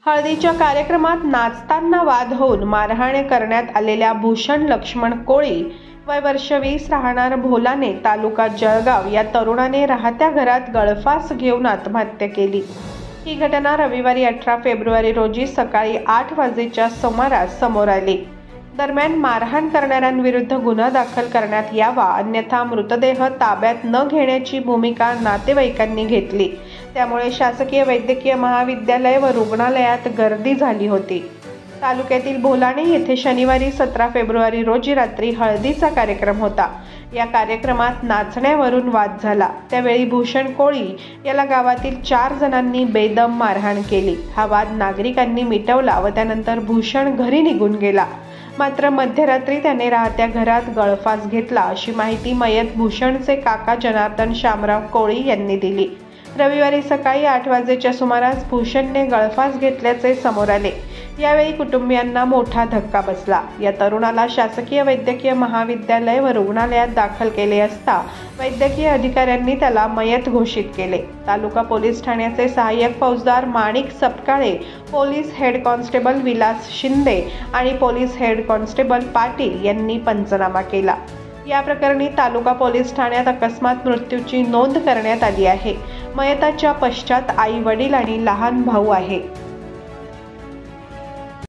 हळदीच्या कार्यक्रमात नाचताना वाद होऊन मारहाण करण्यात आलेल्या भूषण लक्ष्मण कोळी वय वर्ष 20 राहणार भोलाने तालुका जळगाव या तरुणाने राहत्या घरात गळफास घेऊन आत्महत्या केली। ही घटना रविवारी 18 फेब्रुवारी रोजी सकाळी 8 वाजेच्या सुमारास समोर आली। दरम्यान मारहाण करणाऱ्यांविरुद्ध गुन्हा दाखल करण्यात यावा, अन्यथा मृतदेह ताब्यात न घेण्याची भूमिका नातेवाईकांनी घेतली। त्यामुळे शासकीय वैद्यकीय महाविद्यालय व रुग्णालयात गर्दी झाली होती। तालुक्यातील भोलाणे येथे शनिवारी 17 फेब्रुवारी रोजी रात्री हळदीचा कार्यक्रम होता। या कार्यक्रमात नाचण्यावरून वाद झाला। त्यावेळी भूषण कोळी याला गावातील 4 जणांनी बेदम मारहाण केली। हा वाद नागरिकांनी मिटवला व त्यानंतर भूषण घरी निघून गेला। मात्र मध्यरात्री त्याने राहत्या घरात गळफास घेतला, अशी माहिती मयत भूषणचे काका जनार्दन शामराव कोळी यांनी दिली। रविवारी सकाळी 8 वाजेच्या सुमारास भूषणने गळफास घेतल्याचे समोर आले। यावेळी कुटुंबियांना मोठा धक्का बसला। या तरुणाला शासकीय वैद्यकीय महाविद्यालय व रुग्णालयात दाखल केले असता वैद्यकीय अधिकाऱ्यांनी त्याला मयत घोषित केले। तालुका पोलीस ठाण्याचे सहाय्यक फौजदार Manik Sapkale, police head constable Vilas Shinde आणि पोलीस हेड कॉन्स्टेबल पाटील यांनी पंचनामा केला। या प्रकरणी तालुका पोलीस ठाण्यात अकस्मात मृत्यूची नोंद करण्यात आली आहे। मयताच्या पश्चात आई वडील आणि लहान भाऊ आहे।